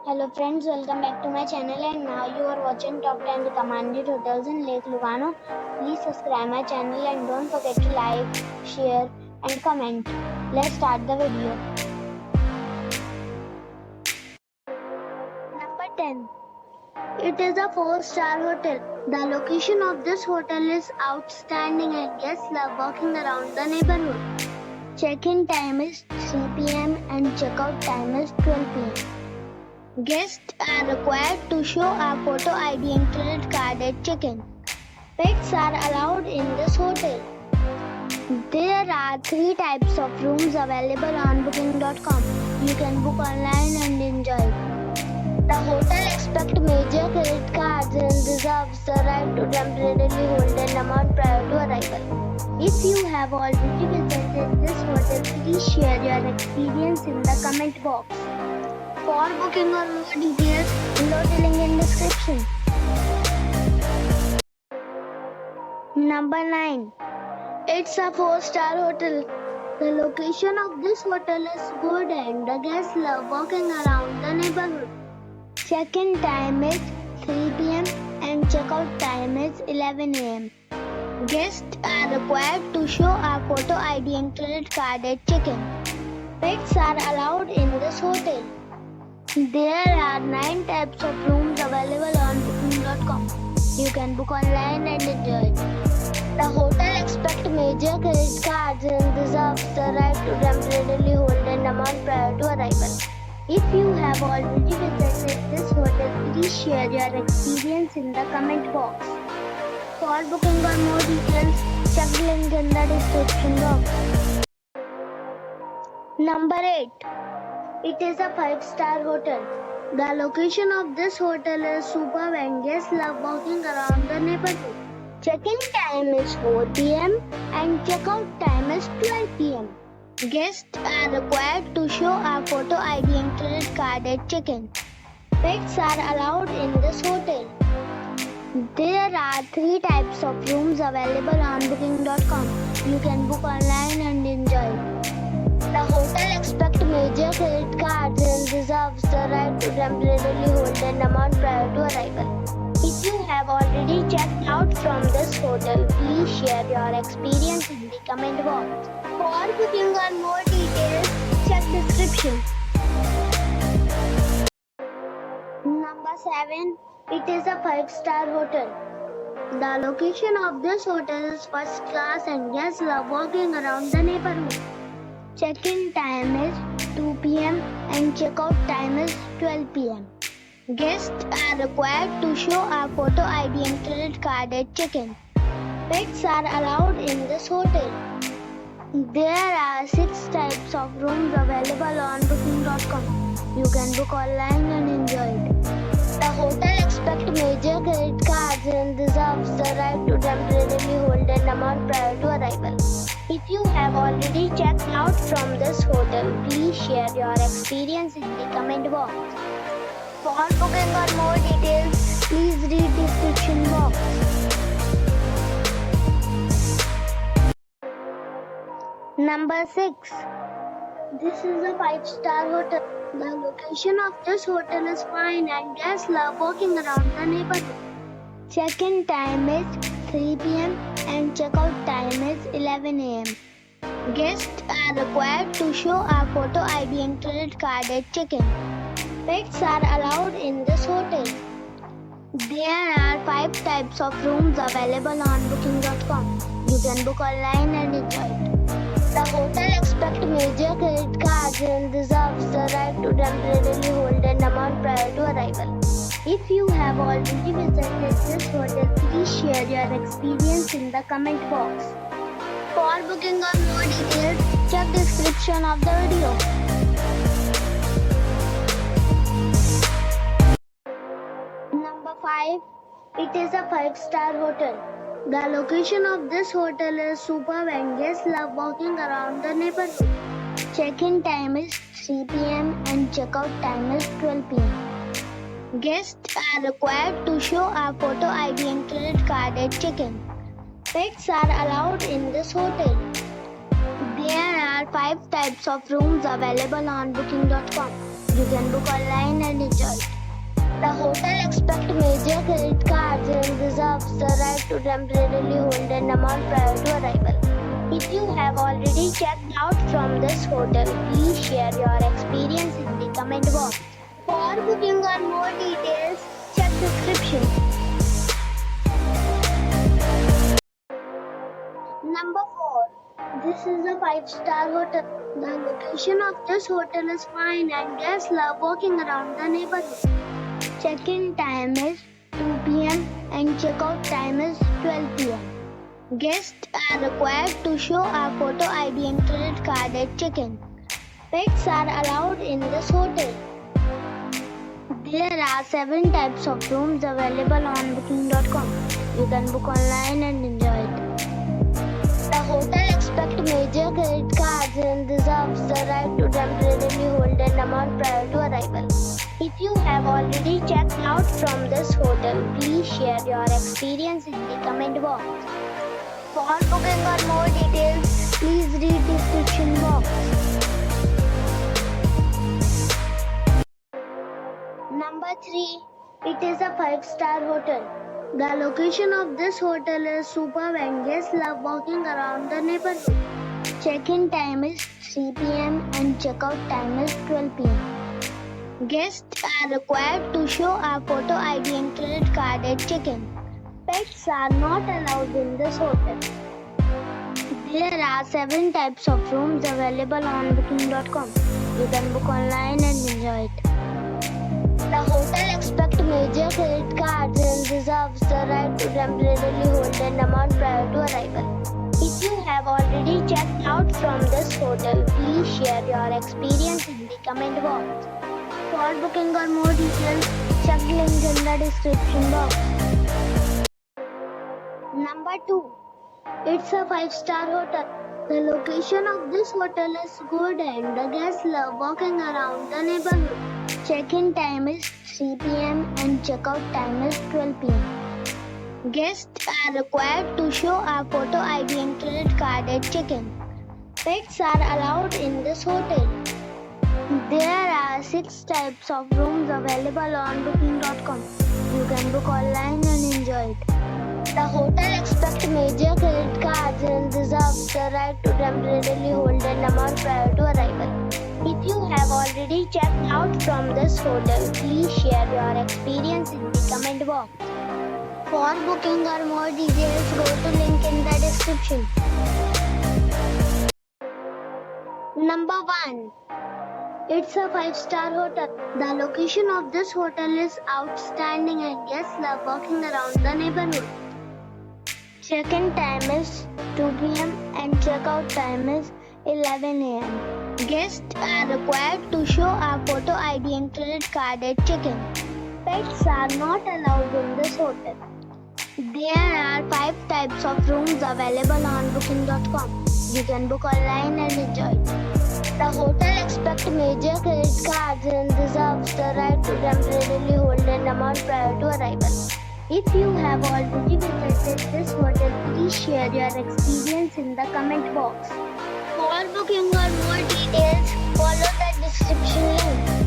Hello friends, welcome back to my channel and now you are watching top 10 recommended hotels in Lake Lugano. Please subscribe my channel and don't forget to like, share and comment. Let's start the video. Number 10. It is a 4-star hotel. The location of this hotel is outstanding and guests love walking around the neighborhood. Check-in time is 3 p.m. and check-out time is 12 p.m. Guests are required to show a photo ID and credit card at check-in. Pets are allowed in this hotel. There are 3 types of rooms available on booking.com. You can book online and enjoy it. The hotel expects major credit cards and reserves the right to temporarily hold an amount prior to arrival. If you have already visited this hotel, please share your experience in the comment box. For booking or more details, below the link in description. Number 9. It's a 4-star hotel. The location of this hotel is good and the guests love walking around the neighborhood. Check-in time is 3 p.m. and check-out time is 11 a.m. Guests are required to show a photo ID and credit card at check-in. Pets are allowed in this hotel. There are 9 types of rooms available on booking.com. You can book online and enjoy it. The hotel expects major credit cards and reserves the right to temporarily hold an amount prior to arrival. If you have already visited this hotel, please share your experience in the comment box. For booking or more details, check the link in the description box. Number 8. It is a 5-star hotel. The location of this hotel is superb and guests love walking around the neighborhood. Check-in time is 4 p.m. and check-out time is 12 p.m. Guests are required to show a photo ID and credit card at check-in. Pets are allowed in this hotel. There are 3 types of rooms available on booking.com. You can book online and enjoy it. The hotel expects major credit cards and reserves the right to temporarily hold an amount prior to arrival. If you have already checked out from this hotel, please share your experience in the comment box. For booking or more details, check description. Number 7. It is a 5-star hotel. The location of this hotel is first class and guests love walking around the neighborhood. Check-in time is 2 p.m. and check-out time is 12 p.m. Guests are required to show a photo ID and credit card at check-in. Pets are allowed in this hotel. There are 6 types of rooms available on booking.com. You can book online and enjoy it. The hotel expects major credit cards and reserves the right to temporarily hold an amount prior to arrival. If you have already checked out from this hotel, please share your experience in the comment box. For booking or more details, please read description box. Number 6. This is a 5-star hotel. The location of this hotel is fine and guests love walking around the neighborhood. Check-in time is 3 p.m. and check-out time is 11 a.m. Guests are required to show a photo ID and credit card at check-in. Pets are allowed in this hotel. There are 5 types of rooms available on booking.com. You can book online and enjoy it. The hotel expects major credit cards and reserves the right to temporarily hold an amount prior to arrival. If you have already visited this hotel, please share your experience in the comment box. For booking or more details, check description of the video. Number 5. It is a 5-star hotel. The location of this hotel is superb and guests love walking around the neighborhood. Check-in time is 3 p.m. and check-out time is 12 p.m. Guests are required to show a photo ID and credit card at check-in. Pets are allowed in this hotel. There are 5 types of rooms available on booking.com. You can book online and enjoy it. The hotel expects major credit cards and reserves the right to temporarily hold an amount prior to arrival. If you have already checked out from this hotel, please share your experience in the comment box. For booking or more details, check description. Number 4. This is a 5-star hotel. The location of this hotel is fine and guests love walking around the neighborhood. Check-in time is 2 p.m. and check-out time is 12 p.m. Guests are required to show a photo ID and credit card at check-in. Pets are allowed in this hotel. There are 7 types of rooms available on booking.com. You can book online and enjoy it. The hotel expects major credit cards and reserves the right to temporarily hold an amount prior to arrival. If you have already checked out from this hotel, please share your experience in the comment box. For booking or more details, please read description box. Number 3. It is a 5-star hotel. The location of this hotel is superb and guests love walking around the neighborhood. Check-in time is 3 p.m. and check-out time is 12 p.m. Guests are required to show a photo ID and credit card at check-in. Pets are not allowed in this hotel. There are 7 types of rooms available on booking.com. You can book online and enjoy it. The hotel expects major credit cards and reserves the right to temporarily hold an amount prior to arrival. If you have already checked out from this hotel, please share your experience in the comment box. For booking or more details, check the link in the description box. Number 2. It's a 5-star hotel. The location of this hotel is good and the guests love walking around the neighborhood. Check-in time is 3 p.m. and check-out time is 12 p.m. Guests are required to show a photo ID and credit card at check-in. Pets are allowed in this hotel. There are 6 types of rooms available on booking.com. You can book online and enjoy it. The hotel expects major credit cards and reserves the right to temporarily hold an amount prior to arrival. If you have already checked out from this hotel, please share your experience in the comment box. For booking or more details, go to link in the description. Number 1. It's a 5-star hotel. The location of this hotel is outstanding and guests love walking around the neighborhood. Check-in time is 2 p.m. and check-out time is 11 a.m. Guests are required to show a photo ID and credit card at check-in. Pets are not allowed in this hotel. There are 5 types of rooms available on booking.com. You can book online and enjoy it. The hotel expects major credit cards and reserves the right to temporarily hold an amount prior to arrival. If you have already visited this hotel, please share your experience in the comment box. For booking or more details, follow the description link.